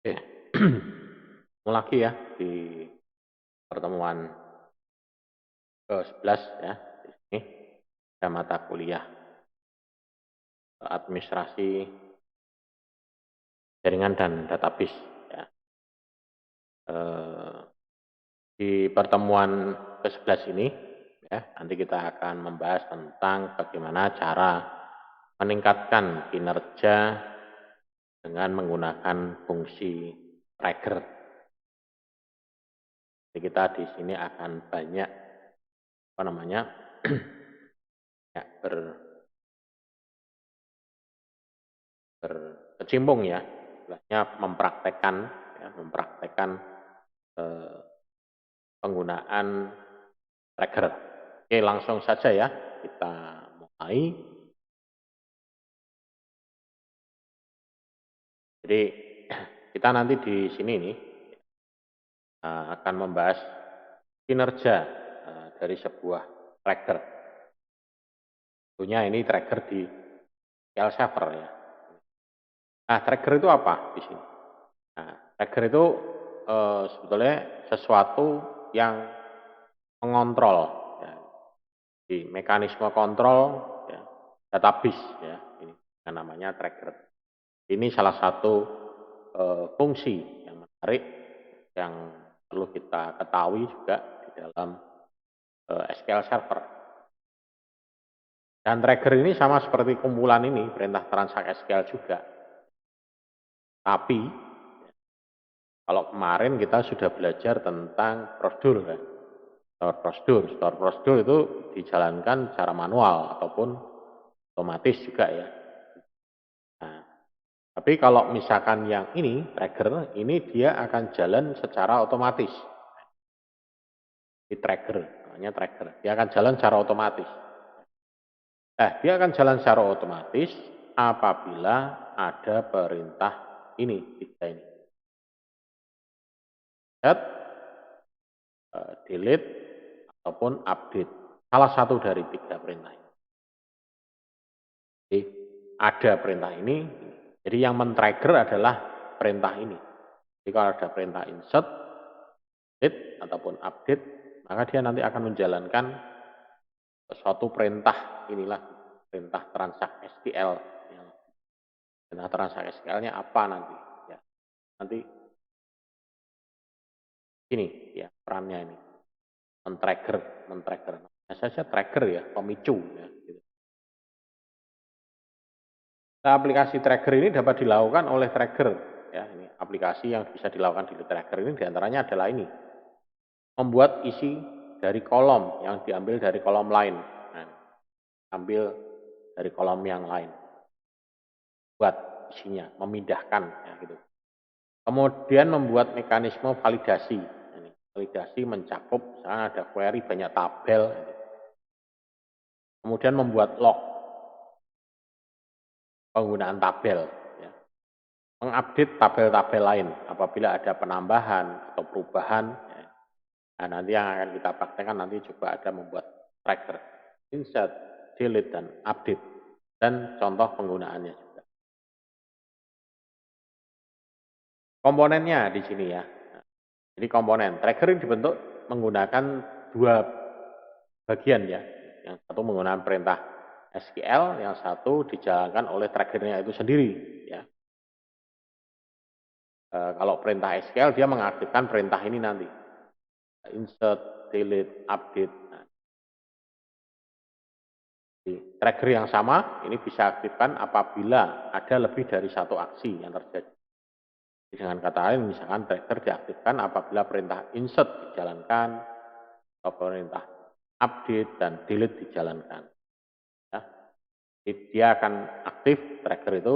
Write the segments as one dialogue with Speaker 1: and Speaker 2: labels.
Speaker 1: Oke, ketemu lagi ya di pertemuan ke-11 ya. Di sini ada mata kuliah administrasi jaringan dan database ya. Eh, di pertemuan ke-11 ini ya, nanti kita akan membahas tentang bagaimana cara meningkatkan kinerja dengan menggunakan fungsi trigger. Jadi kita di sini akan banyak ya, berkecimpung ya, istilahnya mempraktekkan eh, penggunaan trigger. Oke, langsung saja ya kita mulai. Jadi kita nanti di sini nih akan membahas kinerja dari sebuah trigger. Tentunya ini trigger di file server ya. Nah, trigger itu apa di sini? Nah, trigger itu sebetulnya sesuatu yang mengontrol ya, di mekanisme kontrol ya, database ya, ini yang namanya trigger. Ini salah satu fungsi yang menarik yang perlu kita ketahui juga di dalam SQL Server. Dan trigger ini sama seperti kumpulan ini, perintah transaksi SQL juga. Tapi kalau kemarin kita sudah belajar tentang prosedur kan. Store prosedur itu dijalankan secara manual ataupun otomatis juga ya. Nah, tapi kalau misalkan yang ini trigger, ini dia akan jalan secara otomatis. Di trigger, namanya trigger. Dia akan jalan secara otomatis. Dia akan jalan secara otomatis apabila ada perintah ini, tiga ini. Set, delete, ataupun update. Salah satu dari tiga perintah ini. Jadi ada perintah ini. Jadi yang men-trigger adalah perintah ini. Jadi kalau ada perintah insert, delete, ataupun update, maka dia nanti akan menjalankan suatu perintah inilah, perintah transaksi SQL. Perintah transaksi SQL-nya apa nanti? Ya, nanti ini ya perannya ini. Men-trigger. Nah, saja trigger ya, pemicu ya. Gitu. Nah, aplikasi trigger ini dapat dilakukan oleh trigger ya. Ini aplikasi yang bisa dilakukan di trigger ini diantaranya adalah ini, membuat isi dari kolom yang diambil dari kolom lain. Nah, ambil dari kolom yang lain. Buat isinya, memindahkan ya gitu. Kemudian membuat mekanisme validasi. Ini, validasi mencakup misalnya ada query banyak tabel. Gitu. Kemudian membuat log penggunaan tabel. Ya. Mengupdate tabel-tabel lain apabila ada penambahan atau perubahan. Ya. Nah, nanti yang akan kita praktekkan nanti coba ada membuat tracker, insert, delete, dan update. Dan contoh penggunaannya juga. Komponennya di sini ya. Jadi komponen trigger ini dibentuk menggunakan dua bagian ya. Yang satu menggunakan perintah SQL, yang satu dijalankan oleh triggernya itu sendiri ya. Kalau perintah SQL dia mengaktifkan perintah ini nanti. Insert, delete, update. Nah, di trigger yang sama ini bisa aktifkan apabila ada lebih dari satu aksi yang terjadi. Dengan kata lain, misalkan trigger diaktifkan apabila perintah insert dijalankan atau perintah update dan delete dijalankan. Ya. Jadi dia akan aktif trigger itu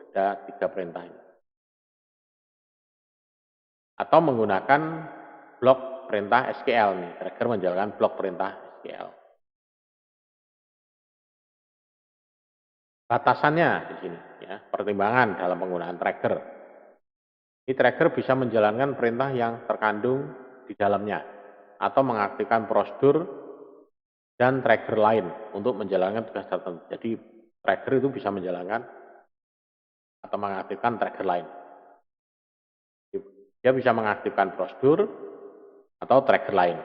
Speaker 1: ada tiga perintah ini. Atau menggunakan blok perintah SQL nih, trigger menjalankan blok perintah SQL. Batasannya di sini ya, pertimbangan dalam penggunaan trigger. Ini trigger bisa menjalankan perintah yang terkandung di dalamnya atau mengaktifkan prosedur dan trigger lain untuk menjalankan tugas tertentu. Jadi trigger itu bisa menjalankan atau mengaktifkan trigger lain. dia bisa mengaktifkan prosedur atau trigger lain.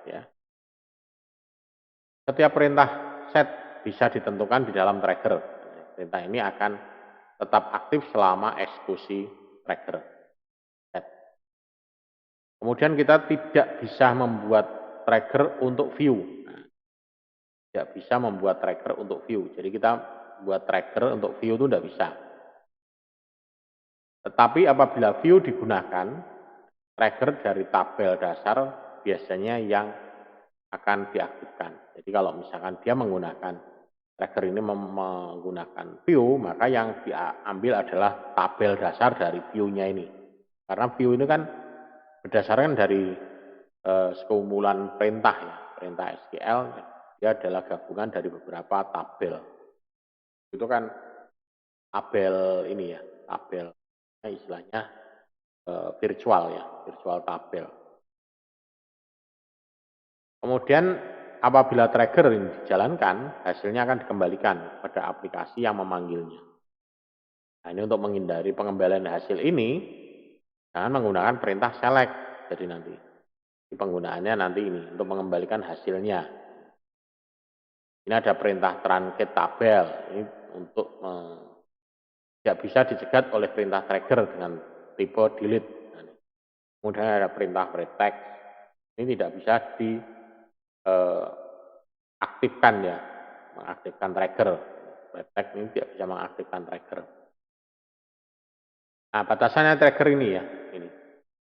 Speaker 1: Ya. Setiap perintah set bisa ditentukan di dalam trigger. Perintah ini akan tetap aktif selama eksekusi trigger set. Kemudian kita tidak bisa membuat trigger untuk view. Tidak bisa membuat trigger untuk view. Jadi kita buat trigger untuk view itu tidak bisa. Tetapi apabila view digunakan, trigger dari tabel dasar biasanya yang akan diaktifkan. Jadi kalau misalkan dia menggunakan trigger ini menggunakan view, maka yang diambil adalah tabel dasar dari view-nya ini. Karena view ini kan berdasarkan dari sekumpulan perintah ya, perintah SQL, dia adalah gabungan dari beberapa tabel. Itu kan tabel ini ya, tabel istilahnya virtual ya, virtual tabel. Kemudian apabila trigger ini dijalankan, hasilnya akan dikembalikan pada aplikasi yang memanggilnya. Nah, ini untuk menghindari pengembalian hasil ini, jangan menggunakan perintah select. Jadi nanti penggunaannya nanti ini untuk mengembalikan hasilnya. Ini ada perintah truncate tabel, ini untuk tidak bisa dicegat oleh perintah trigger dengan tipe delete. Kemudian ada perintah break text, ini tidak bisa diaktifkan ya, mengaktifkan trigger. Break text ini tidak bisa mengaktifkan trigger. Nah, batasannya trigger ini ya, ini.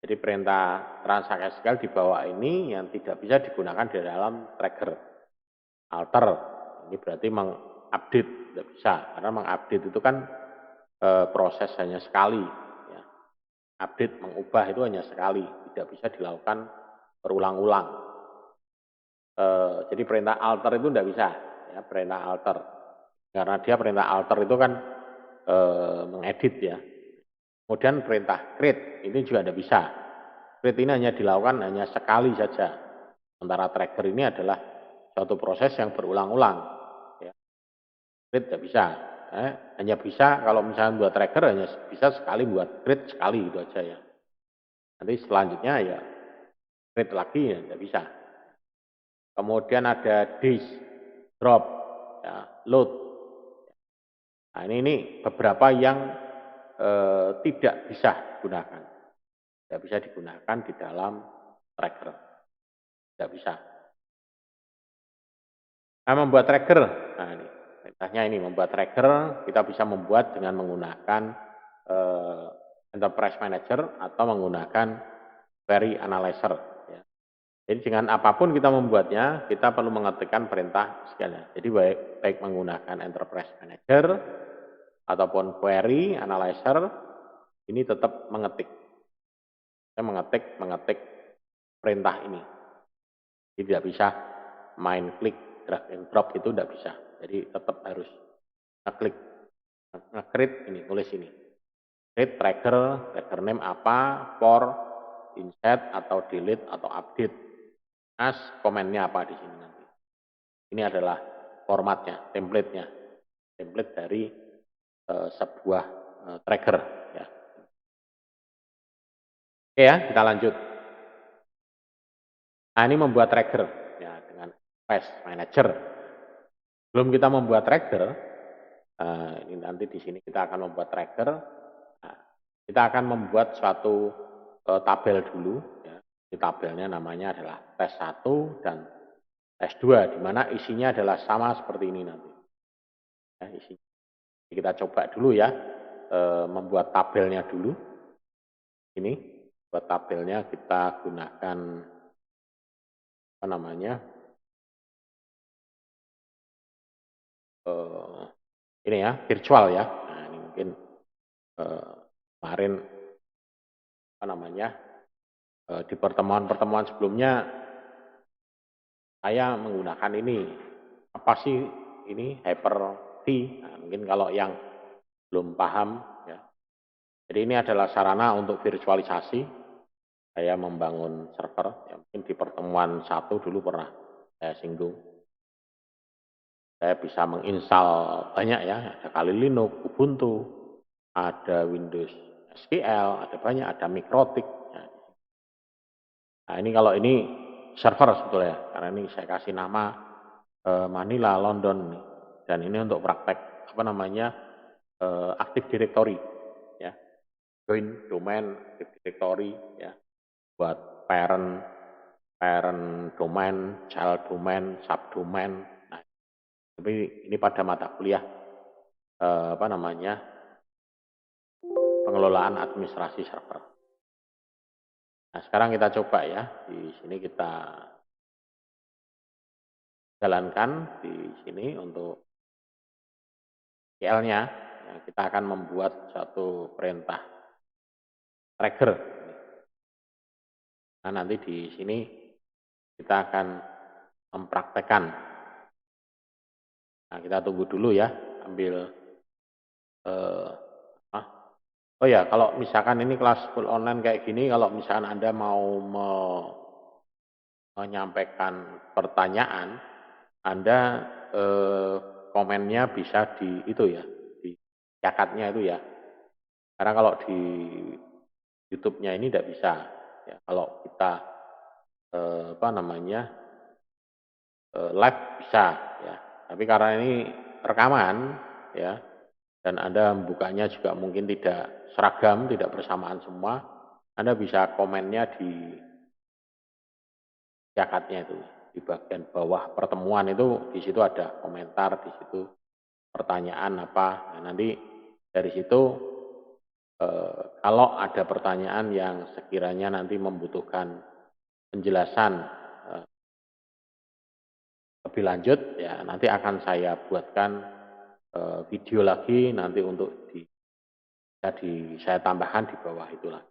Speaker 1: Jadi perintah transaksi SQL di bawah ini yang tidak bisa digunakan di dalam trigger. Alter, ini berarti mengupdate, tidak bisa. Karena mengupdate itu kan proses hanya sekali. Ya. Update, mengubah itu hanya sekali, tidak bisa dilakukan berulang-ulang. Jadi perintah alter itu tidak bisa, ya, perintah alter. Karena dia perintah alter itu kan mengedit ya. Kemudian perintah create ini juga tidak bisa. Create ini hanya dilakukan hanya sekali saja. Sementara trigger ini adalah suatu proses yang berulang-ulang. Ya. Create tidak bisa. Hanya bisa kalau misalnya buat trigger hanya bisa sekali, buat create sekali itu aja ya. Nanti selanjutnya ya create lagi ya tidak bisa. Kemudian ada disk, drop, ya, load. Nah ini beberapa yang tidak bisa digunakan. Tidak bisa digunakan di dalam trigger. Tidak bisa. Nah, membuat trigger. Nah, ini perintahnya ini membuat trigger kita bisa membuat dengan menggunakan Enterprise Manager atau menggunakan Query Analyzer. Ya. Jadi dengan apapun kita membuatnya, kita perlu mengetikkan perintah sekian. Jadi baik menggunakan Enterprise Manager ataupun Query Analyzer, ini tetap mengetik. Saya mengetik perintah ini. Jadi tidak bisa main klik, drag and drop itu tidak bisa. Jadi tetap harus ngeklik, nge-create ini, tulis ini. Create trigger name apa, for, insert atau delete atau update. As komennya apa di sini nanti. Ini adalah formatnya, template-nya. Template dari sebuah trigger ya. Oke ya, kita lanjut. Nah, ini membuat trigger ya dengan Path Manager. Belum kita membuat trigger, ini nanti di sini kita akan membuat trigger. Nah, kita akan membuat suatu tabel dulu. Ya. Di tabelnya namanya adalah tes 1 dan tes 2, di mana isinya adalah sama seperti ini nanti. Ya, isi. Kita coba dulu ya, membuat tabelnya dulu. Ini, buat tabelnya kita gunakan apa namanya? Ini ya, virtual ya. Nah, ini mungkin kemarin apa namanya? Di pertemuan-pertemuan sebelumnya saya menggunakan ini. Apa sih ini Hyper-V? Nah, mungkin kalau yang belum paham ya. Jadi ini adalah sarana untuk virtualisasi. Saya membangun server, ya, mungkin di pertemuan 1 dulu pernah saya singgung. Saya bisa menginstal banyak ya, ada Kali Linux, Ubuntu, ada Windows SQL, ada banyak, ada Mikrotik. Ya. Nah, ini kalau ini server sebetulnya, karena ini saya kasih nama Manila, London, dan ini untuk praktek apa namanya Active Directory, ya, join domain Active Directory, ya, buat parent, parent domain, child domain, subdomain. Nah, tapi ini pada mata kuliah apa namanya pengelolaan administrasi server. Nah, sekarang kita coba ya, di sini kita jalankan di sini untuk SQL-nya. Ya, kita akan membuat satu perintah trigger. Nah, nanti di sini kita akan mempraktekkan. Nah, kita tunggu dulu ya, ambil eh, oh ya, kalau misalkan ini kelas full online kayak gini, kalau misalkan Anda mau menyampaikan pertanyaan, Anda komennya bisa di itu ya, di cakatnya itu ya. Karena kalau di YouTube-nya ini tidak bisa. Ya, kalau kita apa namanya live bisa ya. Tapi karena ini rekaman ya, dan Anda bukanya juga mungkin tidak seragam, tidak bersamaan semua, Anda bisa komennya di cakatnya itu di bagian bawah pertemuan itu di situ ada komentar, di situ pertanyaan apa. Nah, nanti dari situ kalau ada pertanyaan yang sekiranya nanti membutuhkan penjelasan lebih lanjut, ya nanti akan saya buatkan video lagi nanti untuk saya tambahkan di bawah itulah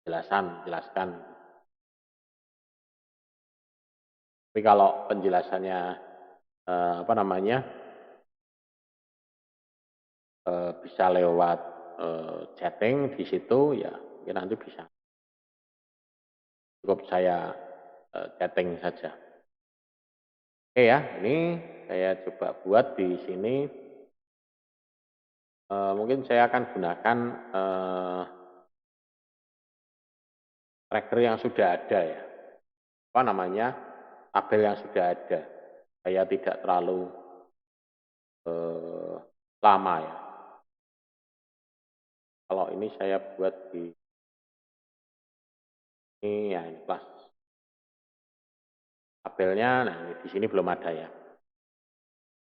Speaker 1: jelaskan. Tapi kalau penjelasannya apa namanya bisa lewat chatting di situ ya mungkin nanti bisa cukup saya chatting saja. Oke ya, ini saya coba buat di sini. Mungkin saya akan gunakan tracker yang sudah ada ya. Apa namanya? Tabel yang sudah ada. Saya tidak terlalu lama ya. Kalau ini saya buat di ini ya ini kelas tabelnya. Nah, ini di sini belum ada ya.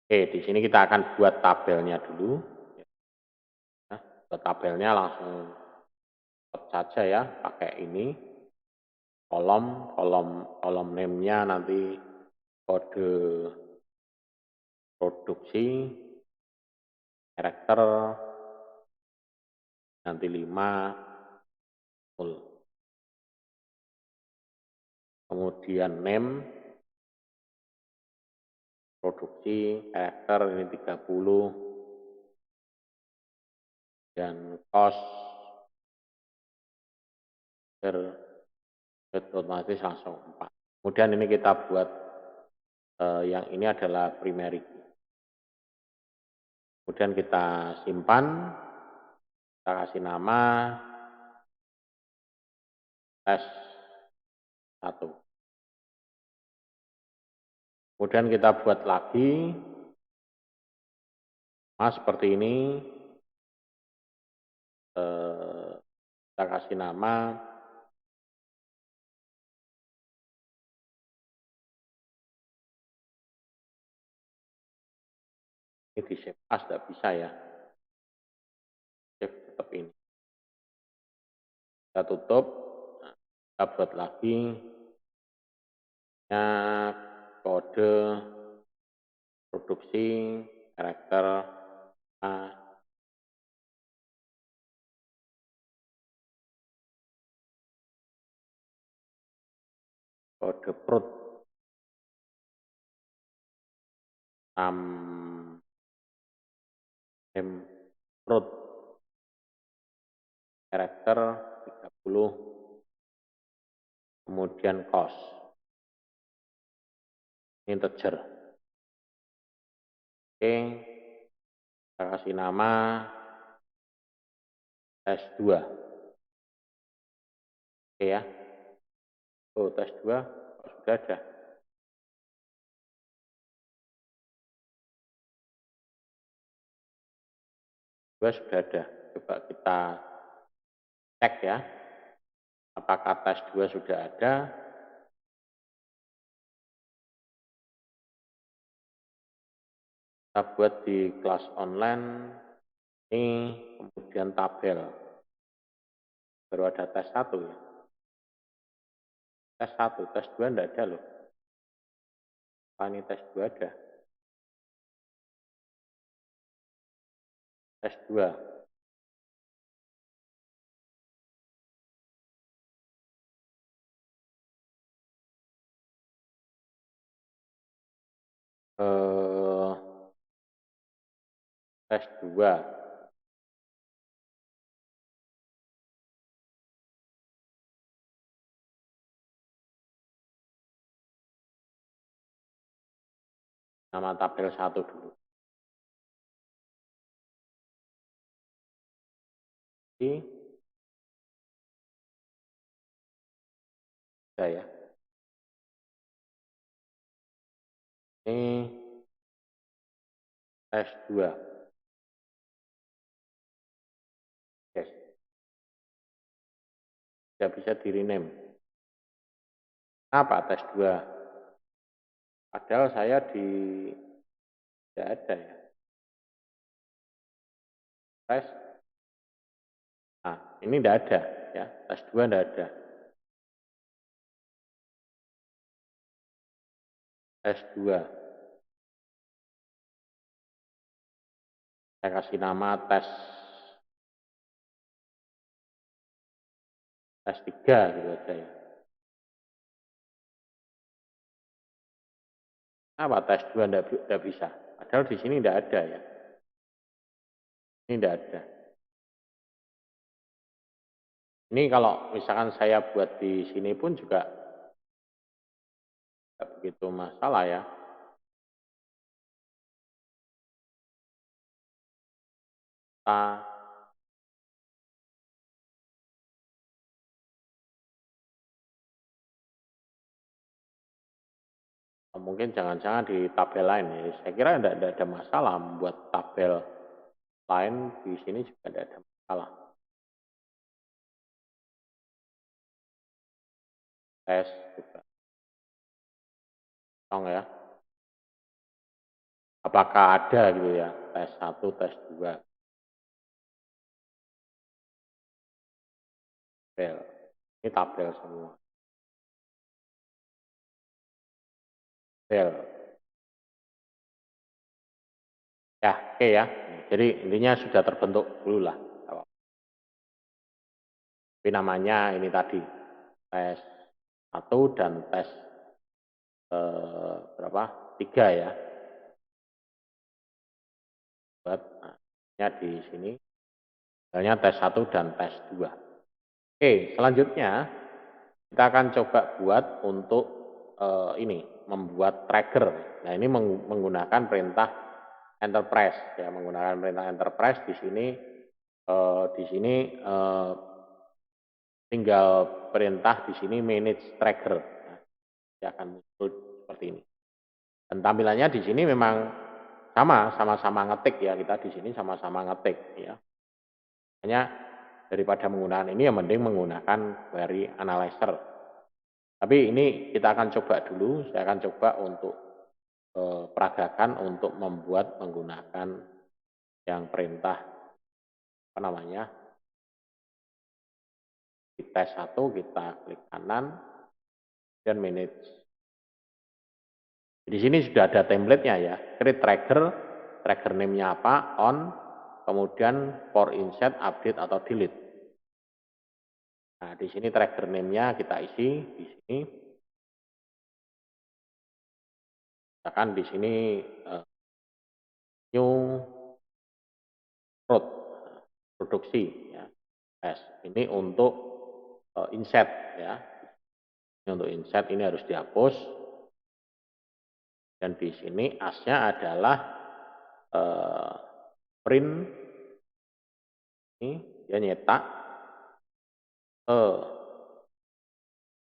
Speaker 1: Oke, di sini kita akan buat tabelnya dulu. Nah, buat tabelnya langsung saja ya, pakai ini kolom name-nya nanti kode produksi karakter nanti 5 full. Kemudian name produksi karakter ini 30 dan cost otomatis langsung 4. Kemudian ini kita buat yang ini adalah primary. Kemudian kita simpan, kita kasih nama S1. Kemudian kita buat lagi seperti ini, kita kasih nama ini di save as tidak bisa ya, save tetap ini, kita tutup, kita buat lagi kode produksi karakter A, kode prod prod karakter 30, kemudian cost integer. Oke, kita kasih nama S2. Oke ya. Oh, tes 2 sudah ada. Dua sudah ada. Coba kita cek ya. Apakah tes 2 sudah ada? Kita buat di kelas online. Ini kemudian tabel. Baru ada tes 1 ya. Tes 1, tes 2 enggak ada loh. Ini tes 2 ada. Tes 2. Tes 2. Nama tabel 1 dulu. Ini sudah ya. Ini tes 2. Yes. Tidak bisa di rename. Kenapa tes 2? Padahal saya tidak ada ya. Tes. Nah, ini tidak ada ya. Tes 2 tidak ada. Tes 2. Saya kasih nama tes 3 gitu aja ya. Kenapa tes 2 tidak bisa? Padahal di sini tidak ada ya. Ini tidak ada. Ini kalau misalkan saya buat di sini pun juga tidak begitu masalah ya. Mungkin jangan-jangan di tabel lain ya. Saya kira tidak ada masalah membuat tabel lain di sini juga tidak ada masalah. Tes juga. Ya. Apakah ada gitu ya, tes 1, tes 2. Tabel. Ini tabel semua. Tabel. Ya, oke ya. Jadi intinya sudah terbentuk dulu lah. Tapi namanya ini tadi, tes 1 dan tes berapa? 3 ya. Buat di sini. Misalnya tes 1 dan tes 2. Oke, selanjutnya kita akan coba buat untuk ini, membuat tracker. Nah, ini menggunakan perintah enterprise ya, menggunakan perintah enterprise di sini tinggal perintah di sini manage tracker. Nah, dia akan muncul seperti ini. Dan tampilannya di sini memang sama-sama ngetik ya, kita di sini sama-sama ngetik ya. Hanya daripada menggunakan ini, yang mending menggunakan query analyzer. Tapi ini kita akan coba dulu, saya akan coba untuk peragakan untuk membuat menggunakan yang perintah apa namanya, di tes 1 kita klik kanan dan manage. Di sini sudah ada template-nya ya, create tracker name-nya apa, on, kemudian for insert, update atau delete. Nah, di sini tracker name-nya kita isi di sini. Misalkan di sini new produksi ya. Ini untuk inset ya. Ini untuk inset, ini harus dihapus. Dan di sini as-nya adalah print, ini dia nyetak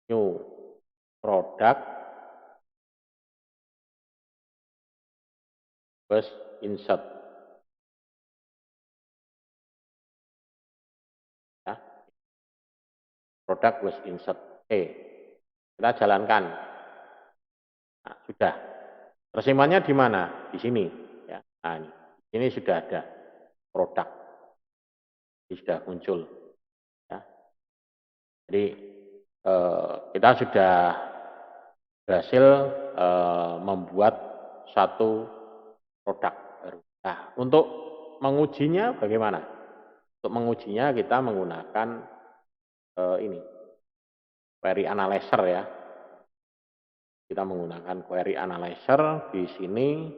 Speaker 1: new product was insert. Ya. Product was insert. Oke, kita jalankan. Nah, sudah. Persimannya di mana? Di sini. Ya. Nah, ini sudah ada produk. Ini sudah muncul. Ya. Jadi kita sudah berhasil membuat satu produk baru. Nah, untuk mengujinya bagaimana? Untuk mengujinya kita menggunakan ini query analyzer ya. Kita menggunakan query analyzer di sini.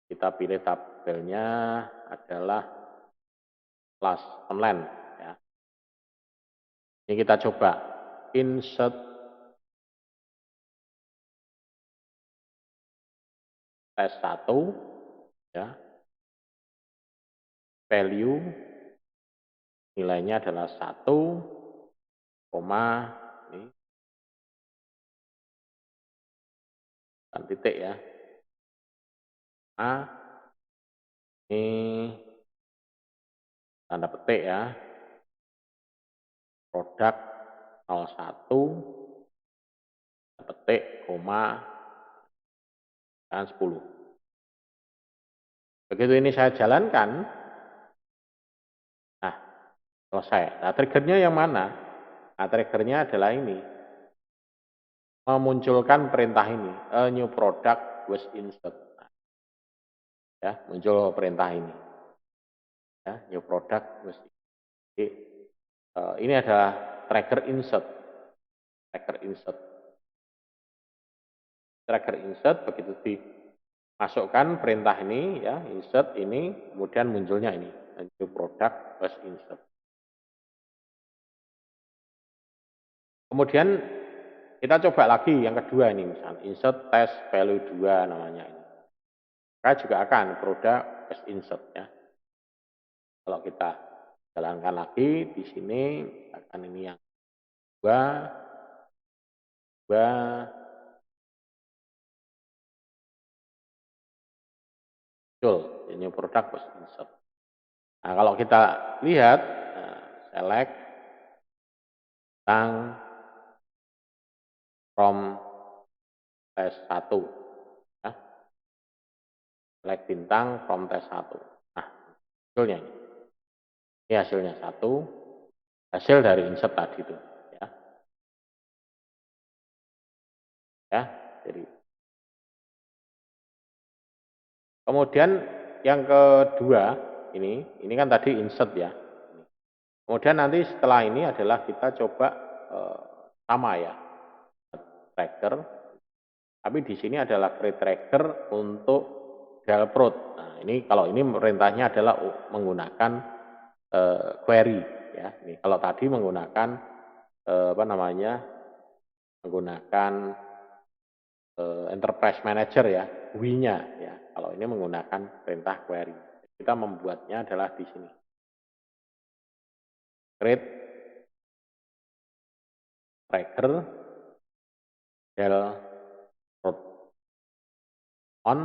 Speaker 1: Kita pilih tabelnya adalah class online ya. Ini kita coba insert test 1 ya. Value nilainya adalah 1, ini dan titik ya. Ini tanda petik ya. Produk 01 petik, dan 10. Begitu ini saya jalankan, nah selesai. Nah triggernya yang mana? Nah triggernya adalah ini, memunculkan perintah ini, a new product was insert. Nah, ya muncul perintah ini, ya new product was insert. Jadi, ini adalah trigger insert. Trigger insert begitu dimasukkan perintah ini ya, insert ini, kemudian munculnya ini, new product was insert. Kemudian kita coba lagi yang kedua ini, misalnya insert test value 2 namanya ini. Maka juga akan product was insert ya. Kalau kita jalankan lagi di sini akan ini yang dua muncul ini produk was insert. Nah kalau kita lihat select tentang from test 1 ya. Select bintang from test 1. Nah hasilnya ini hasilnya 1, hasil dari insert tadi itu ya. Ya, jadi kemudian yang kedua ini kan tadi insert ya. Kemudian nanti setelah ini adalah kita coba sama ya, tracker. Tapi di sini adalah create tracker untuk delprod. Nah, ini kalau ini perintahnya adalah menggunakan query ya. Ini kalau tadi menggunakan menggunakan enterprise manager ya, GUI-nya ya. Kalau ini menggunakan perintah query. Kita membuatnya adalah di sini. Create tracker del on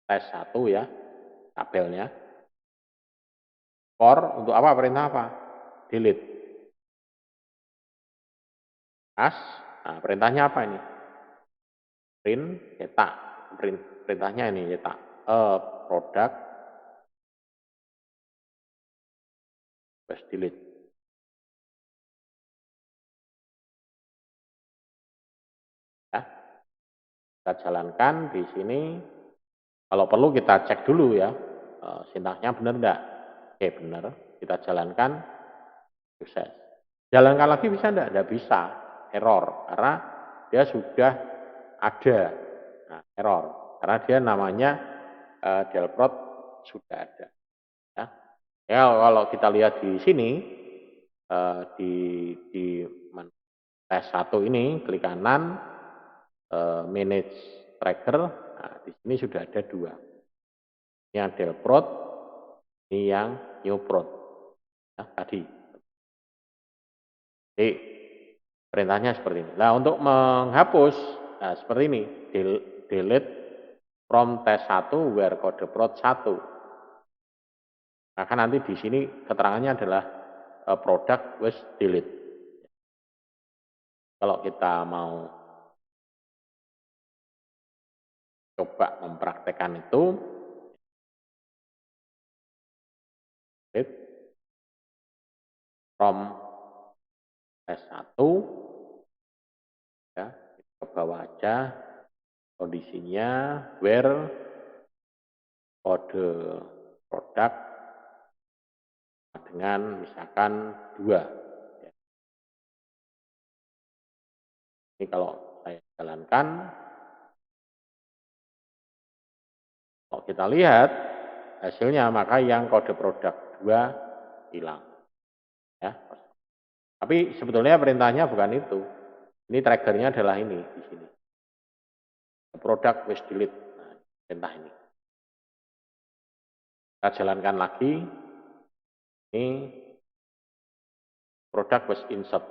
Speaker 1: test 1 ya, tabelnya. For untuk apa? Perintah apa? Delete. As, nah perintahnya apa ini? Print, cetak. Perintahnya ini cetak. Produk was delete. Ya. Kita jalankan di sini. Kalau perlu kita cek dulu ya, sintaksnya benar enggak? Oke, benar. Kita jalankan, sukses. Jalankan lagi bisa enggak? Enggak bisa, error. Karena dia sudah ada. Nah, error. Karena dia namanya delprod sudah ada. Ya. Ya, kalau kita lihat di sini, di tes 1 ini, klik kanan, manage tracker, nah, di sini sudah ada 2. Ini yang delprod, ini yang new prod. ya, tadi. Jadi perintahnya seperti ini. Nah, untuk menghapus, nah seperti ini, delete from test1 where kode prod 1. Maka nanti di sini keterangannya adalah product was delete. Kalau kita mau coba mempraktekkan itu, delete from test1, ya, ke bawah aja, kondisinya where kode produk dengan misalkan 2. Ya. Ini kalau saya jalankan, kalau kita lihat hasilnya, maka yang kode produk 2 hilang. Ya. Tapi sebetulnya perintahnya bukan itu. Ini triggernya adalah ini di sini. Product was delete. Nah, perintah ini. Kita jalankan lagi. Ini product was insert.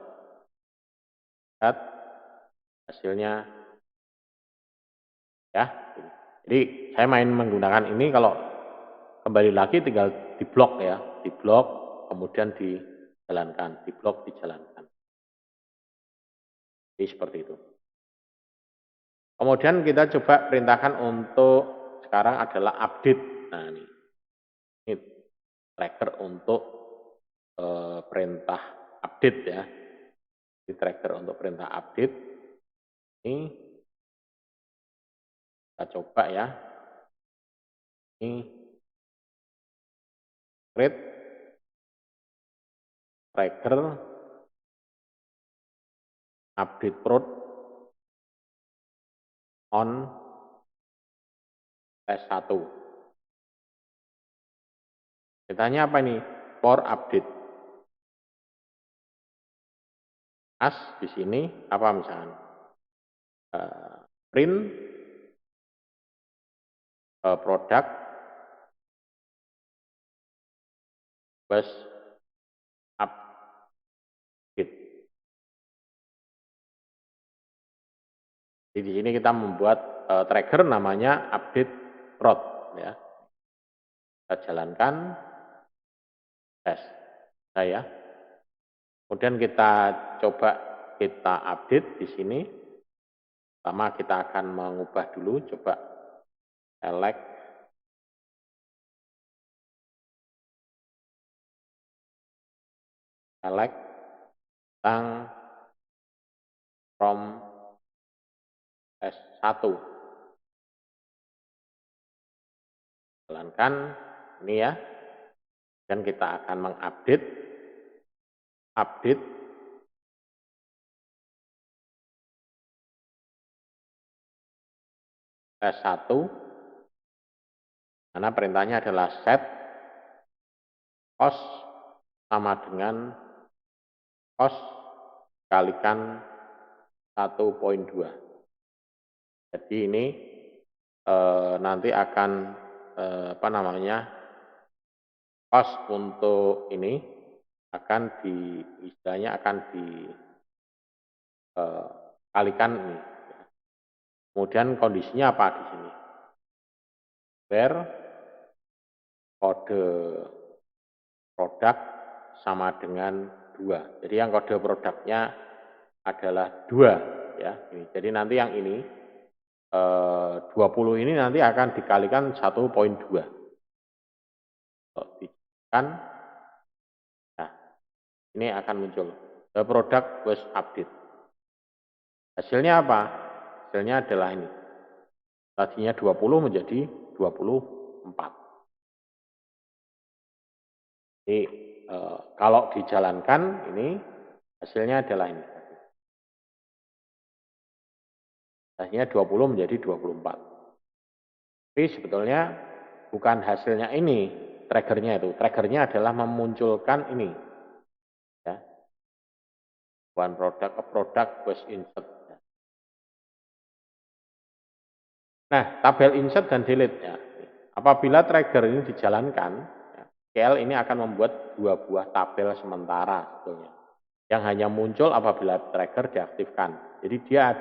Speaker 1: Lihat hasilnya. Ya. Jadi saya main menggunakan ini, kalau kembali lagi tinggal diblok ya. Diblok, kemudian dijalankan. Diblok, dijalankan. Jadi seperti itu. Kemudian kita coba perintahkan untuk sekarang adalah update. Nah ini tracker untuk perintah update ya. Ini tracker untuk perintah update. Ini kita coba ya. Ini create tracker update prod on test1. Perintahnya apa ini? For update. As di sini apa misalkan? Print product was update. Jadi di sini kita membuat trigger namanya update prod ya. Kita jalankan tes saya. Kemudian kita coba kita update di sini. Pertama kita akan mengubah dulu, coba select tentang from S1. Jalankan ini ya. Dan kita akan mengupdate S1, karena perintahnya adalah set cost sama dengan cost kalikan 1.2. Jadi ini nanti akan cost untuk ini akan istilahnya akan dikalikan ini. Kemudian kondisinya apa di sini? Where kode produk sama dengan 2. Jadi yang kode produknya adalah 2 ya. Jadi nanti yang ini 20 ini nanti akan dikalikan 1.2. Kan nah, ini akan muncul the product was update. Hasilnya apa? Hasilnya adalah ini. Tadinya 20 menjadi 24. Jadi kalau dijalankan ini hasilnya adalah ini. Hasilnya 20 menjadi 24. Tapi sebetulnya bukan hasilnya ini triggernya itu. Triggernya adalah memunculkan ini. Ya. One product, a product was insert. Nah, tabel insert dan delete ya. Apabila trigger ini dijalankan, ya, SQL ini akan membuat 2 buah tabel sementara sebetulnya, yang hanya muncul apabila tracker diaktifkan. Jadi dia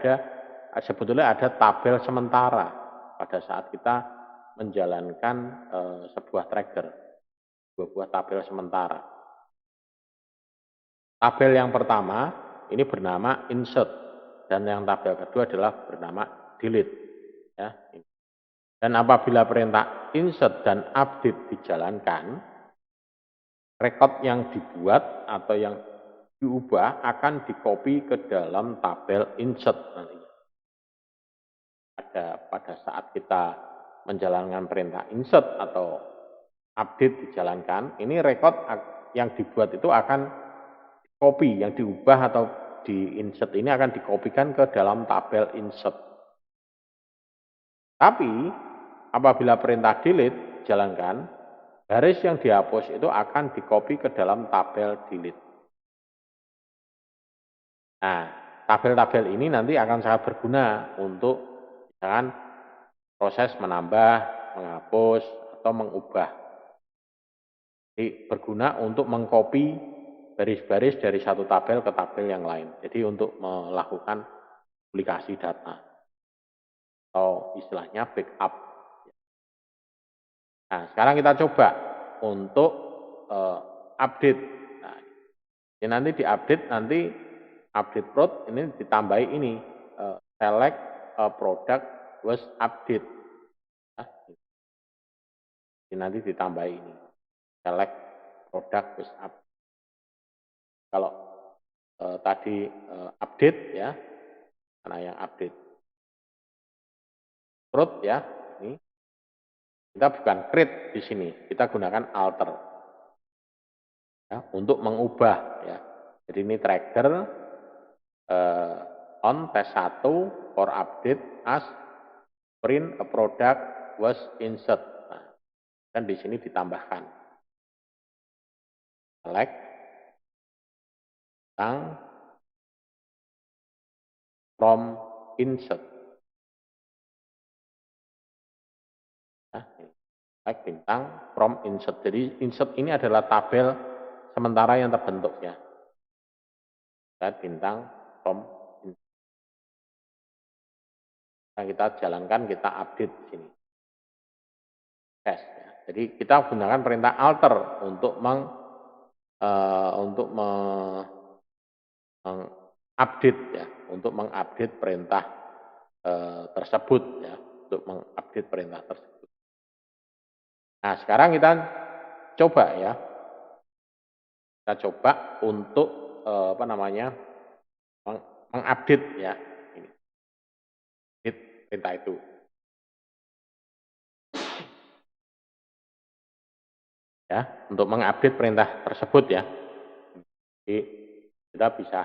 Speaker 1: sebetulnya ada tabel sementara pada saat kita menjalankan sebuah tracker, 2 buah tabel sementara. Tabel yang pertama ini bernama insert dan yang tabel kedua adalah bernama delete. Ya. Dan apabila perintah insert dan update dijalankan, rekod yang dibuat atau yang diubah akan dikopi ke dalam tabel insert nanti. Pada saat kita menjalankan perintah insert atau update dijalankan, ini rekod yang dibuat itu akan copy, yang diubah atau di insert ini akan dikopikan ke dalam tabel insert. Tapi apabila perintah delete jalankan, garis yang dihapus itu akan dikopi ke dalam tabel delete. Nah, tabel-tabel ini nanti akan sangat berguna untuk misalkan proses menambah, menghapus, atau mengubah. Jadi berguna untuk mengcopy baris-baris dari satu tabel ke tabel yang lain. Jadi untuk melakukan duplikasi data atau istilahnya backup. Nah, sekarang kita coba untuk update. Nah, ini nanti diupdate, nanti update prod ini ditambahi ini select product was update. Nah, ini nanti ditambahi ini select product was update. Kalau tadi update ya, karena yang update prod ya, ini kita bukan create di sini, kita gunakan alter ya, untuk mengubah ya. Jadi ini tracker on test 1 for update as print a product was insert. Nah, dan di sini ditambahkan select tentang from insert. Nah, select bintang from insert. Jadi insert ini adalah tabel sementara yang terbentuk ya. Select bintang from insert. Nah, kita jalankan, kita update di sini. Test ya. Jadi kita gunakan perintah alter untuk mengupdate ya, untuk mengupdate perintah tersebut ya, untuk mengupdate perintah tersebut. Nah, sekarang kita coba ya. Kita coba untuk mengupdate ya. Ini. Update perintah itu. Ya, untuk mengupdate perintah tersebut ya. Jadi kita bisa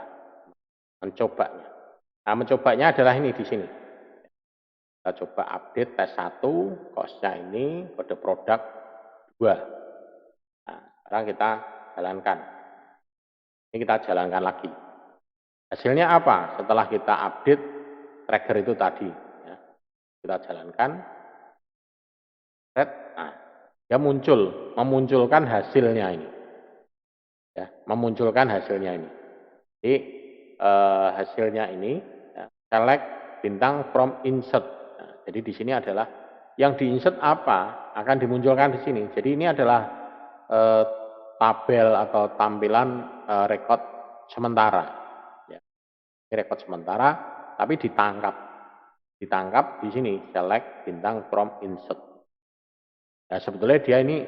Speaker 1: mencobanya. Nah, mencobanya adalah ini di sini. Kita coba update tes 1, cost-nya ini, kode produk 2. Nah, sekarang kita jalankan. Ini kita jalankan lagi. Hasilnya apa? Setelah kita update tracker itu tadi. Ya. Kita jalankan. Set. Nah, dia memunculkan hasilnya ini. Ya, memunculkan hasilnya ini. Jadi hasilnya ini ya, select bintang from insert. Nah, jadi di sini adalah yang diinsert apa akan dimunculkan di sini. Jadi ini adalah tabel atau tampilan rekod sementara. Ya. Ini rekod sementara, tapi ditangkap di sini select bintang from insert. Nah, sebetulnya dia ini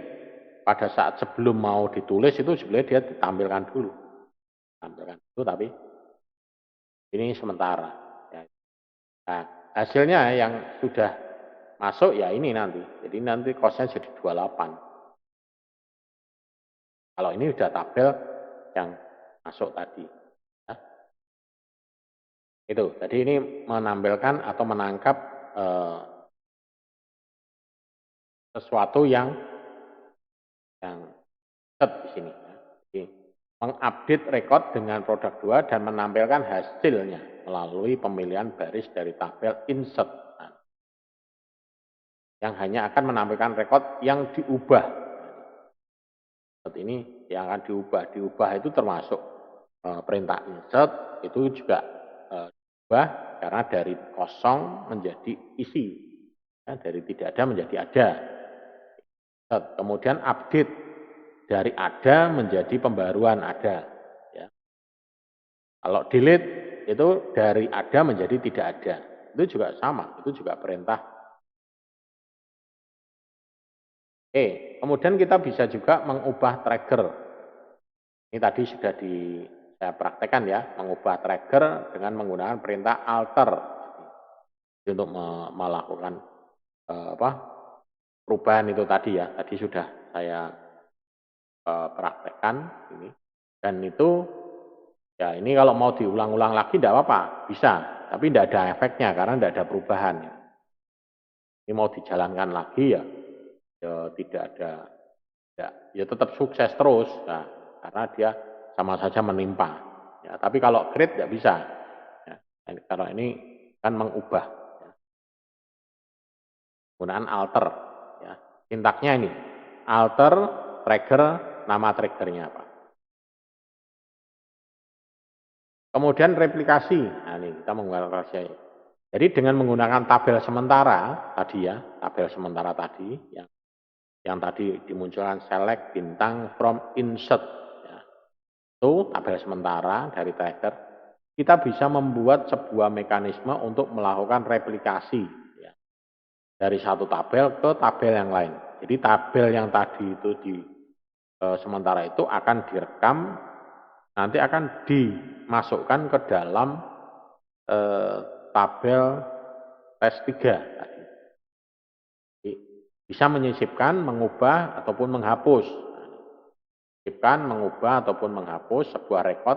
Speaker 1: pada saat sebelum mau ditulis itu sebenarnya dia ditampilkan dulu, tapi ini sementara. Ya. Nah, hasilnya yang sudah masuk ya ini nanti. Jadi nanti kosnya jadi 28. Kalau ini sudah tabel yang masuk tadi. Ya. Itu. Jadi ini menampilkan atau menangkap sesuatu yang set di sini. Ya. Jadi, mengupdate rekod dengan produk 2 dan menampilkan hasilnya melalui pemilihan baris dari tabel insert. Nah, yang hanya akan menampilkan rekod yang diubah. ini yang akan diubah itu termasuk perintah insert itu juga diubah karena dari kosong menjadi isi, ya, dari tidak ada menjadi ada. Kemudian update dari ada menjadi pembaruan ada. Ya. Kalau delete itu dari ada menjadi tidak ada. Itu juga sama, itu juga perintah. Kemudian kita bisa juga mengubah trigger. Ini tadi sudah saya praktekkan ya, mengubah trigger dengan menggunakan perintah alter untuk melakukan perubahan itu tadi ya. Tadi sudah saya praktekkan ini. Dan itu ya ini kalau mau diulang-ulang lagi tidak apa-apa, bisa. Tapi tidak ada efeknya karena tidak ada perubahan. Ini mau dijalankan lagi ya tidak ada, ya tetap sukses terus. Nah, karena dia sama saja menimpa. Ya, tapi kalau create tidak bisa. Ya, kalau ini kan mengubah. Ya. Penggunaan alter. Ya. Sintaknya ini alter trigger, nama triggernya apa. Kemudian replikasi. Nah, ini kita menggunakan replikasi. Jadi dengan menggunakan tabel sementara tadi ya, tabel sementara tadi yang tadi dimunculkan select bintang from insert ya. Itu tabel sementara dari trigger. Kita bisa membuat sebuah mekanisme untuk melakukan replikasi ya. Dari satu tabel ke tabel yang lain. Jadi tabel yang tadi itu di sementara itu akan direkam, nanti akan dimasukkan ke dalam tabel tes 3 tadi. Jadi, bisa menyisipkan, mengubah ataupun menghapus. Menyisipkan, mengubah ataupun menghapus sebuah rekod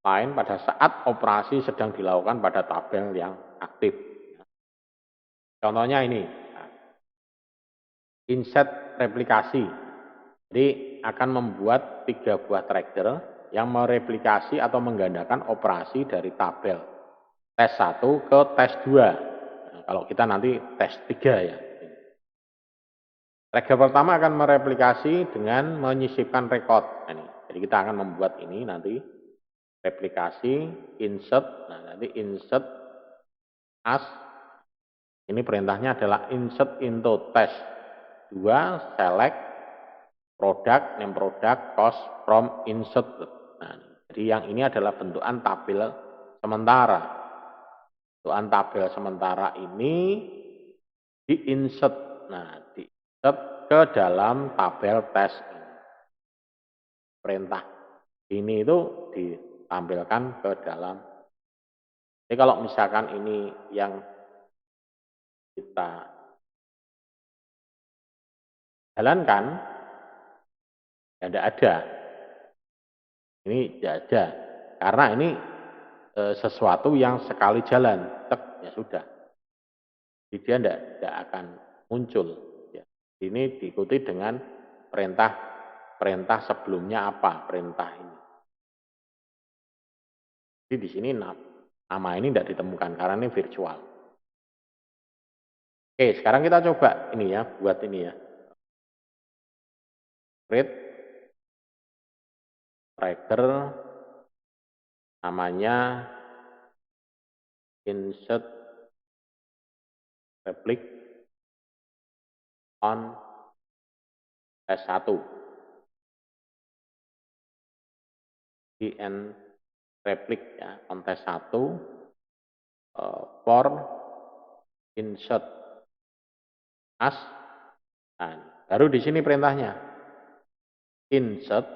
Speaker 1: lain pada saat operasi sedang dilakukan pada tabel yang aktif. Contohnya ini, insert replikasi. Jadi akan membuat 3 buah trigger yang mereplikasi atau menggandakan operasi dari tabel tes 1 ke tes 2. Nah, kalau kita nanti tes 3 ya. Trigger pertama akan mereplikasi dengan menyisipkan rekod. Nah, ini. Jadi kita akan membuat ini nanti replikasi, insert. Nah, nanti insert as. Ini perintahnya adalah insert into test 2, select product, name product, cost from insert. Nah, jadi yang ini adalah bentukan tabel sementara. Bentukan tabel sementara ini di-insert. Nah, di-insert ke dalam tabel tes ini. Perintah ini itu ditampilkan ke dalam. Jadi kalau misalkan ini yang kita jalankan, ya tidak ada. Ini tidak ada. Karena ini sesuatu yang sekali jalan, ya sudah. Jadi dia tidak akan muncul. Ya. Ini diikuti dengan perintah sebelumnya apa, perintah ini. Jadi di sini nama ini tidak ditemukan karena ini virtual. Oke, sekarang kita coba ini ya, buat ini ya. Create trigger namanya insert replic on tes 1. In replic ya, on tes 1 for insert as. Nah, baru di sini perintahnya insert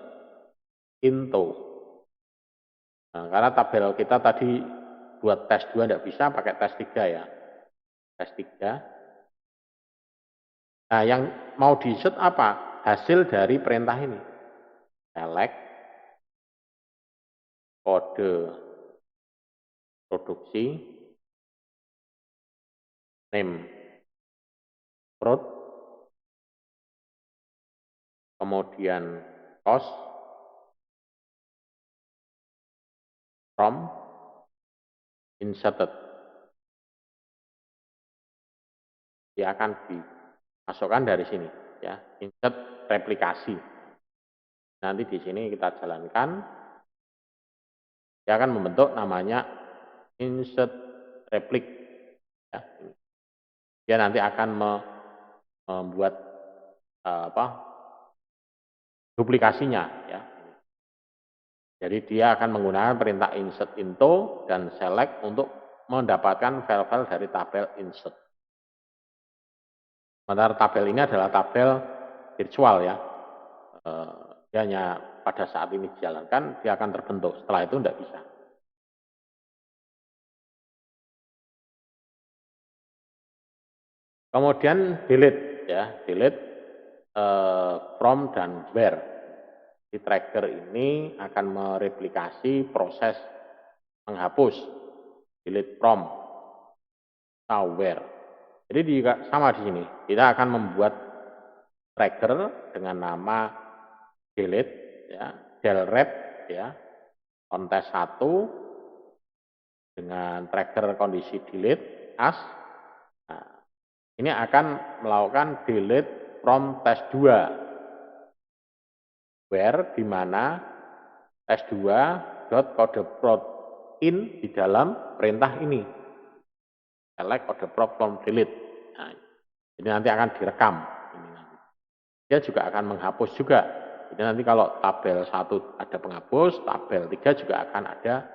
Speaker 1: into. Nah, karena tabel kita tadi buat tes 2 tidak bisa, pakai tes 3 ya. Tes 3. Nah, yang mau di-insert apa? Hasil dari perintah ini. Select kode produksi, name prod, kemudian cost from inserted. Dia akan dimasukkan dari sini ya, insert replikasi. Nanti di sini kita jalankan, dia akan membentuk namanya insert replik. Ya. Dia nanti akan membuat duplikasinya. Ya. Jadi dia akan menggunakan perintah insert into dan select untuk mendapatkan file-file dari tabel insert. Sementara tabel ini adalah tabel virtual ya. Dia hanya pada saat ini dijalankan, dia akan terbentuk. Setelah itu tidak bisa. Kemudian delete ya, delete from dan where. Di trigger ini akan mereplikasi proses menghapus delete from atau where. Jadi sama di sini. Kita akan membuat trigger dengan nama delete ya, delrep ya, kontes 1 dengan trigger kondisi delete as. Nah, ini akan melakukan delete from test 2 where di mana test2 dot kode prot in di dalam perintah ini select kode prot from delete. Nah, ini nanti akan direkam. Dia juga akan menghapus juga. Jadi nanti kalau tabel 1 ada penghapus, tabel 3 juga akan ada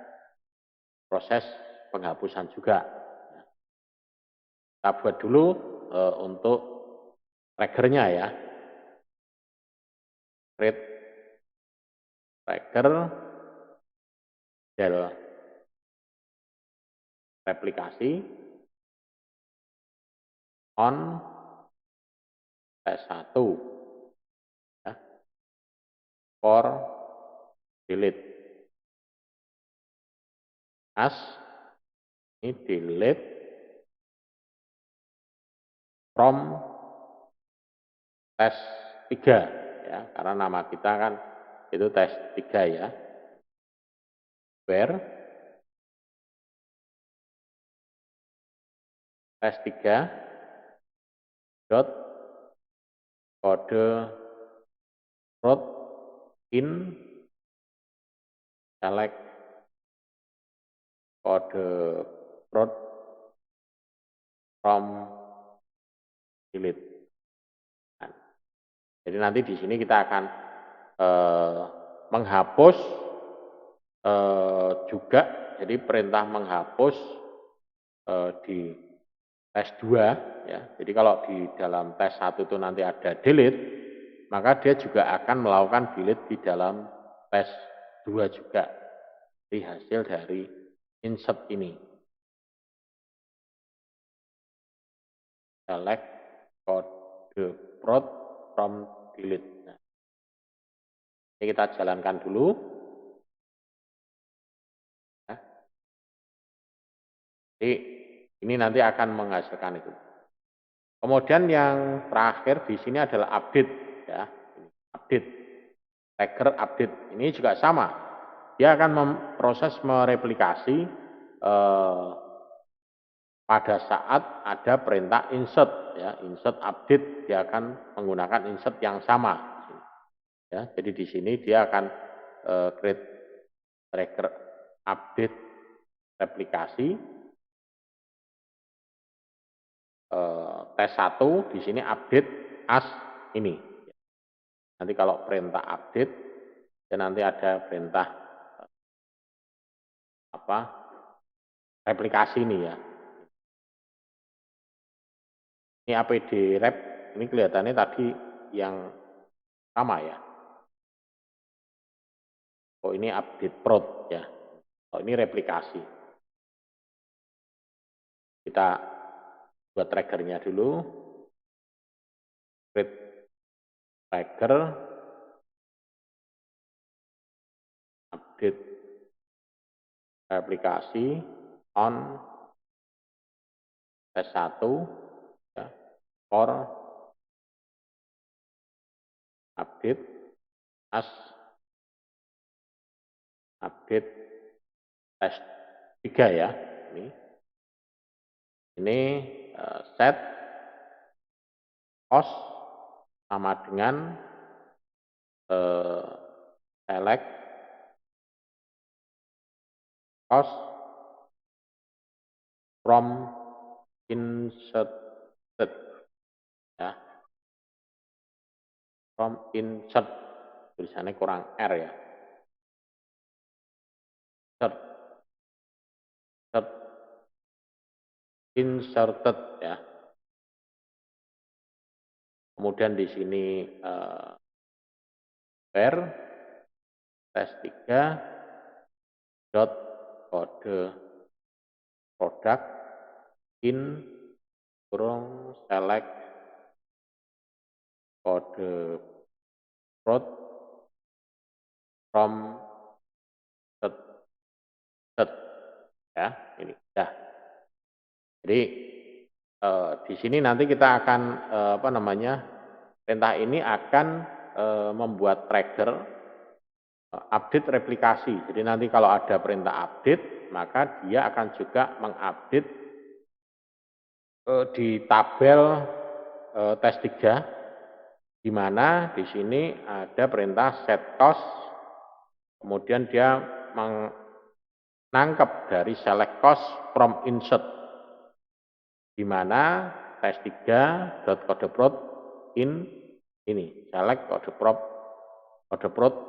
Speaker 1: proses penghapusan juga. Kita buat dulu untuk triggernya ya. Create trigger del replikasi on S1 ya, for delete as ini delete from test 3 ya, karena nama kita kan itu test 3 ya. Where test 3 dot kode prot in select kode prot from delete. Nah, jadi nanti di sini kita akan menghapus juga. Jadi perintah menghapus di tes 2 ya. Jadi kalau di dalam tes 1 itu nanti ada delete, maka dia juga akan melakukan delete di dalam tes 2 juga. Di hasil dari insert ini. Select kode prot from delete. Nah, ini kita jalankan dulu. Nah, jadi ini nanti akan menghasilkan itu. Kemudian yang terakhir di sini adalah update ya. Update. Trigger update. Ini juga sama. Dia akan memproses mereplikasi pada saat ada perintah insert ya, insert update dia akan menggunakan insert yang sama. Ya, jadi di sini dia akan create trigger update replikasi tes 1 di sini update as ini. Nanti kalau perintah update dan nanti ada perintah replikasi ini ya. Ini APD rep ini kelihatannya tadi yang sama ya. Oh ini update prot ya. Oh ini replikasi. Kita buat triggernya dulu. Create trigger update replikasi on tes 1 ya, for update as update tes 3 ya. Ini set cost sama dengan select cost from inserted, ya, from insert, tulisannya kurang R ya, inserted ya. Kemudian di sini where tes 3 dot kode produk in kurung select kode prod from set ya, ini dah. Jadi di sini nanti kita akan apa namanya, perintah ini akan membuat trigger update replikasi. Jadi nanti kalau ada perintah update, maka dia akan juga mengupdate di tabel tes 3, di mana di sini ada perintah set cost, kemudian dia menangkap dari select cost from insert, di mana tes 3 dot kode prod in ini select kode prod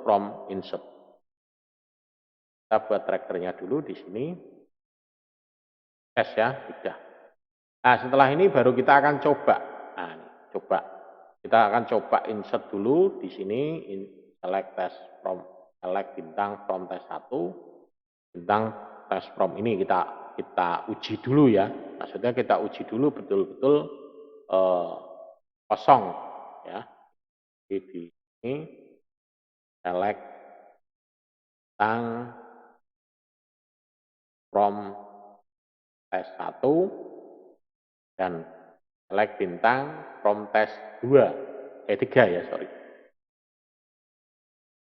Speaker 1: from insert. Kita buat trackernya dulu di sini, tes ya, sudah. Nah setelah ini baru kita akan coba. Nah, coba kita akan coba insert dulu di sini, select tes from, select bintang from tes 1, bintang tes from ini kita uji dulu ya. Maksudnya kita uji dulu betul-betul kosong ya. Di sini select bintang from tes 1 dan select bintang from tes 3 ya, sorry.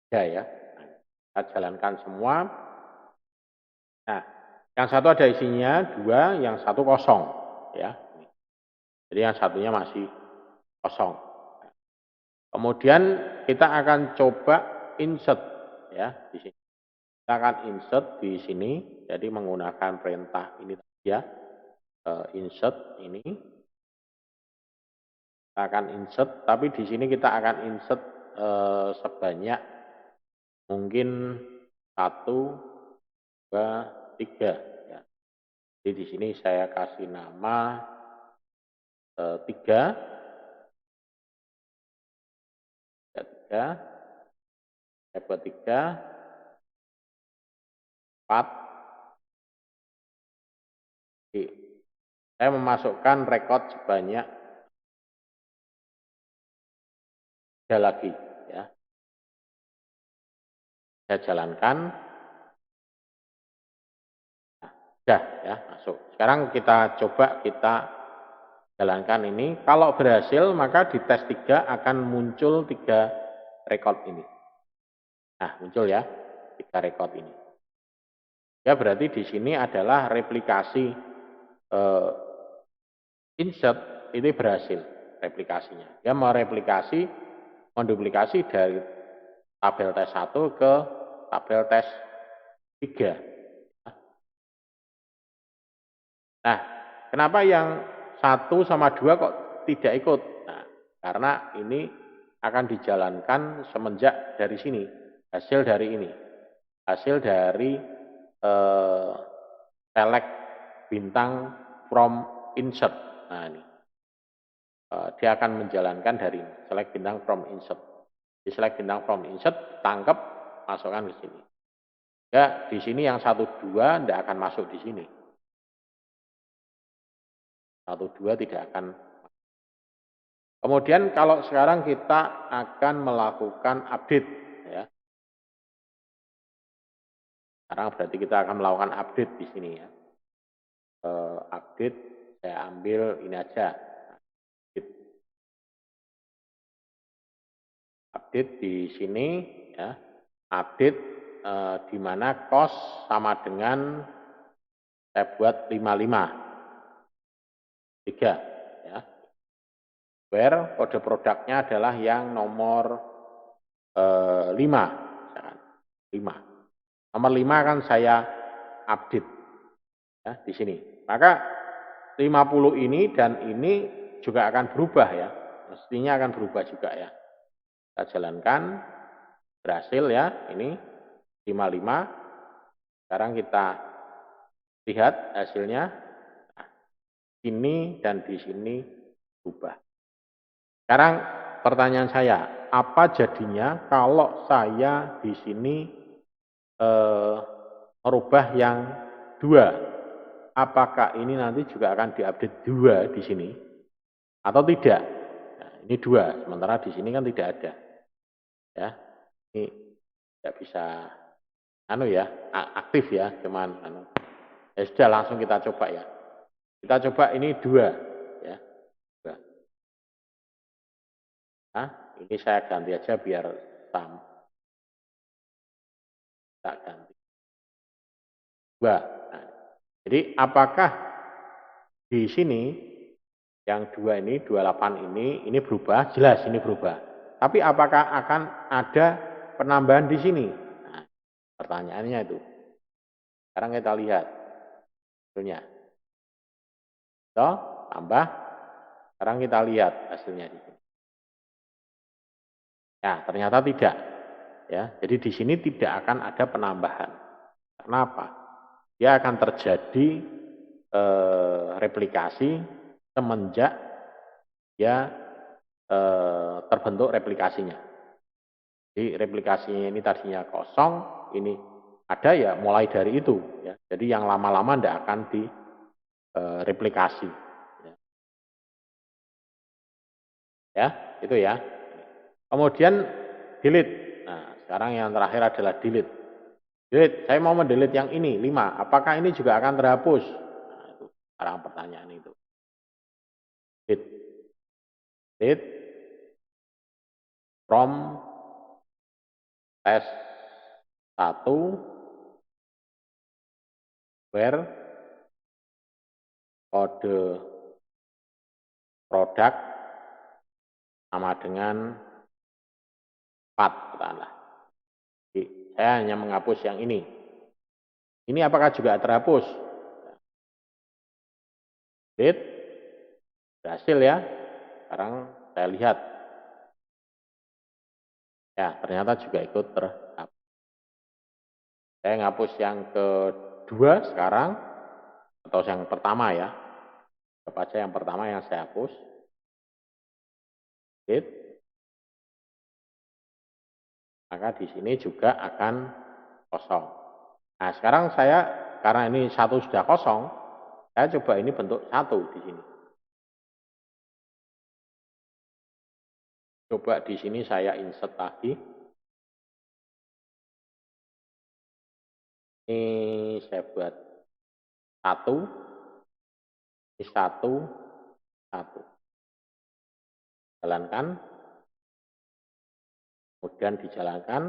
Speaker 1: 3 ya. Nah, kita jalankan semua. Nah, yang satu ada isinya 2, yang satu kosong ya. Jadi yang satunya masih kosong. Kemudian kita akan coba insert ya di sini. Kita akan insert di sini, jadi menggunakan perintah ini ya, insert ini. Kita akan insert, tapi di sini kita akan insert sebanyak mungkin 1, 2, 3 ya. Jadi di sini saya kasih nama 3, 3, saya buat 3, 4. Saya memasukkan rekod sebanyak 3 lagi ya. Saya jalankan. Nah, sudah ya, masuk. Sekarang kita coba kita jalankan ini. Kalau berhasil maka di tes 3 akan muncul 3 rekod ini. Nah, muncul ya 3 rekod ini. Ya berarti di sini adalah replikasi insert ini berhasil replikasinya. Dia mereplikasi, menduplikasi dari tabel tes 1 ke tabel tes 3. Nah, kenapa yang 1 sama 2 kok tidak ikut? Nah, karena ini akan dijalankan semenjak dari sini, hasil dari ini. Hasil dari select bintang from insert. Nah, ini. Dia akan menjalankan dari select bintang from insert. Di select bintang from insert, tangkap, masukkan ke sini. Ya, di sini yang 1, 2 tidak akan masuk di sini. 1, 2 tidak akan. Kemudian kalau sekarang kita akan melakukan update ya. Sekarang berarti kita akan melakukan update di sini ya. Update saya ambil ini aja. Update di sini ya. Update di mana cost sama dengan saya buat 55. 3 ya. Where kode produknya adalah yang nomor 5 misalkan. 5. Nomor 5 kan saya update ya di sini. Maka 50 ini dan ini juga akan berubah ya. Mestinya akan berubah juga ya. Kita jalankan, berhasil ya, ini 55. Sekarang kita lihat hasilnya. Nah, ini dan di sini berubah. Sekarang pertanyaan saya, apa jadinya kalau saya di sini merubah yang 2? Apakah ini nanti juga akan diupdate 2 di sini atau tidak? Nah, ini 2, sementara di sini kan tidak ada. Ya, ini tidak bisa ya, aktif ya, cuman ya sudah langsung kita coba ya. Kita coba ini 2 ya. 2. Nah, ini saya ganti aja biar sama. Tak ganti. 2. Nah, jadi apakah di sini yang 2 ini, 28 ini berubah? Jelas ini berubah. Tapi apakah akan ada penambahan di sini? Nah, pertanyaannya itu. Sekarang kita lihat hasilnya. So, tambah. Sekarang kita lihat hasilnya di sini. Ya, ternyata tidak. Ya, jadi di sini tidak akan ada penambahan. Kenapa? Dia akan terjadi replikasi semenjak ya terbentuk replikasinya. Jadi replikasinya ini tadinya kosong, ini ada ya mulai dari itu. Ya. Jadi yang lama-lama tidak akan direplikasi. Ya, itu ya. Kemudian delete. Nah, sekarang yang terakhir adalah delete. Delete, saya mau mendelete yang ini, 5. Apakah ini juga akan terhapus? Nah, itu sekarang pertanyaan itu. Delete. Delete from test 1 where kode produk sama dengan 4 katakanlah. Jadi, saya hanya menghapus yang ini. Ini apakah juga terhapus? Delete. Berhasil ya. Sekarang saya lihat. Ya, ternyata juga ikut terhapus. Saya menghapus yang kedua sekarang, atau yang pertama ya. Coba aja yang pertama yang saya hapus. Delete. Maka di sini juga akan kosong. Nah, sekarang saya, karena ini 1 sudah kosong, saya coba ini bentuk 1 di sini. Coba di sini saya insert lagi. Ini saya buat 1. Ini 1, 1. Jalankan. Kemudian dijalankan.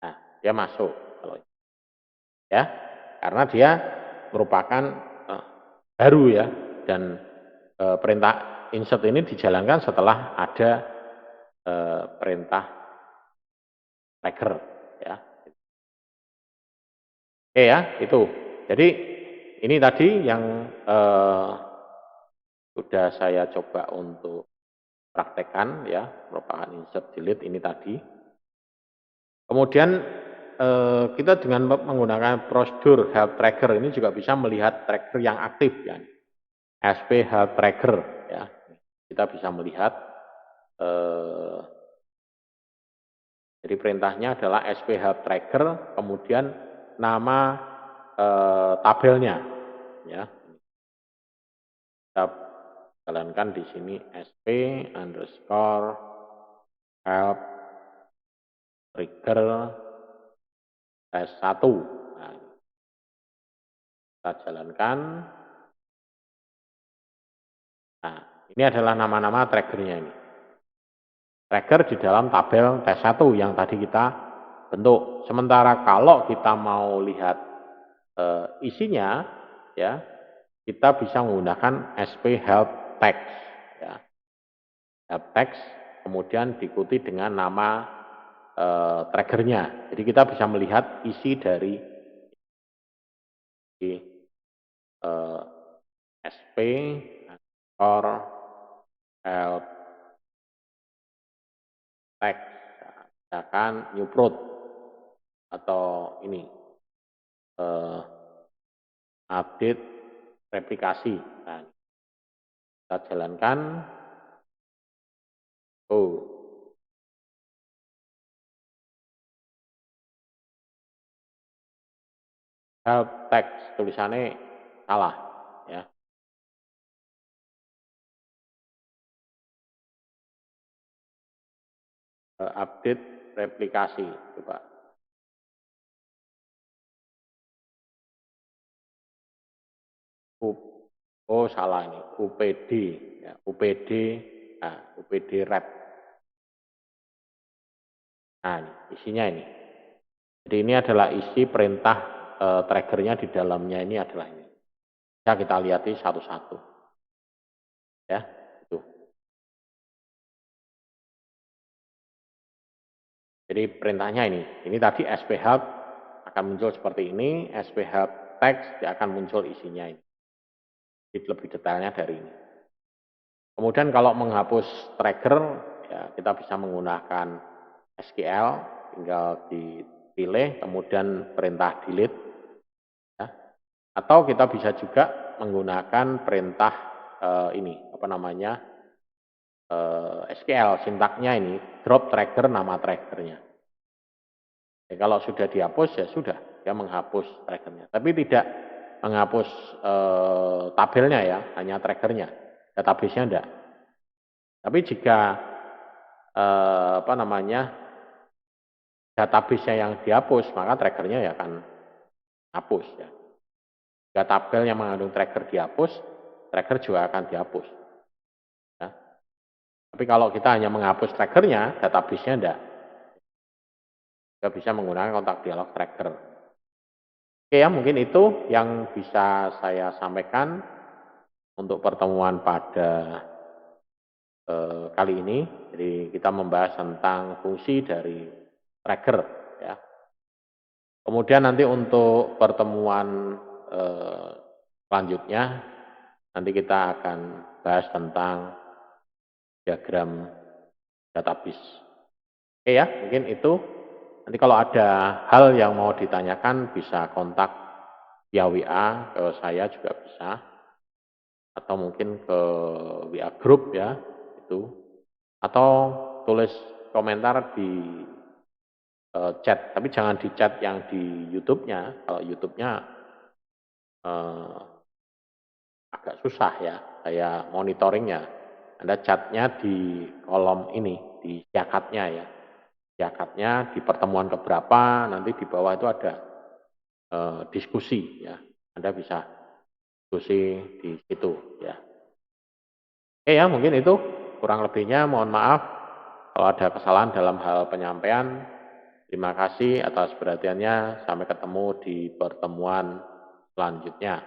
Speaker 1: Nah, dia masuk. Ya, karena dia merupakan baru ya. Dan perintah insert ini dijalankan setelah ada perintah trigger ya. Oke ya, itu. Jadi ini tadi yang sudah saya coba untuk praktekkan ya, merupakan insert delete ini tadi. Kemudian kita dengan menggunakan prosedur help tracker ini juga bisa melihat tracker yang aktif ya. SP help tracker ya. Kita bisa melihat jadi perintahnya adalah SP help tracker, kemudian nama tabelnya ya. Kita jalankan di sini SP underscore help trigger S1. Nah, kita jalankan. Nah, ini adalah nama-nama triggernya ini. Trigger di dalam tabel tes 1 yang tadi kita bentuk. Sementara kalau kita mau lihat isinya, ya, kita bisa menggunakan SP help text. Ya. Help text, kemudian diikuti dengan nama triggernya. Jadi kita bisa melihat isi dari eh, SP, or help text, misalkan new prod atau ini eh, update replikasi. Nah, kita jalankan. Oh, help text tulisannya salah ya. Update replikasi coba. Oh salah ini UPD ya, UPD, nah, UPD rep. Nah ini, isinya ini. Jadi ini adalah isi perintah triggernya di dalamnya ini adalah ini. Ya kita lihat satu-satu ya itu. Jadi perintahnya ini tadi SP help akan muncul seperti ini, SP help text dia akan muncul isinya ini. Jadi lebih detailnya dari ini. Kemudian kalau menghapus trigger, ya kita bisa menggunakan SQL, tinggal dipilih, kemudian perintah delete, ya. Atau kita bisa juga menggunakan perintah ini, apa namanya, SQL, sintaknya ini, drop trigger nama triggernya. Ya, kalau sudah dihapus, ya sudah, dia menghapus triggernya. Tapi tidak menghapus tabelnya ya, hanya triggernya, database-nya enggak. Tapi jika apa namanya database-nya yang dihapus, maka triggernya ya akan hapus ya. Jika tabel yang mengandung trigger dihapus, trigger juga akan dihapus. Ya. Tapi kalau kita hanya menghapus triggernya, database-nya enggak. Kita bisa menggunakan kontak dialog trigger. Oke ya, mungkin itu yang bisa saya sampaikan untuk pertemuan pada kali ini. Jadi kita membahas tentang fungsi dari trigger ya. Kemudian nanti untuk pertemuan selanjutnya nanti kita akan bahas tentang diagram database. Oke ya, mungkin itu. Nanti kalau ada hal yang mau ditanyakan bisa kontak via WA ke saya juga bisa. Atau mungkin ke WA group ya, itu. Atau tulis komentar di chat, tapi jangan di chat yang di YouTube-nya. Kalau YouTube-nya agak susah ya, kayak monitoringnya. Anda chatnya di kolom ini, di siakatnya ya. Siakatnya di pertemuan keberapa, nanti di bawah itu ada diskusi ya. Anda bisa diskusi di situ ya. Oke ya, mungkin itu kurang lebihnya. Mohon maaf kalau ada kesalahan dalam hal penyampaian. Terima kasih atas perhatiannya. Sampai ketemu di pertemuan selanjutnya.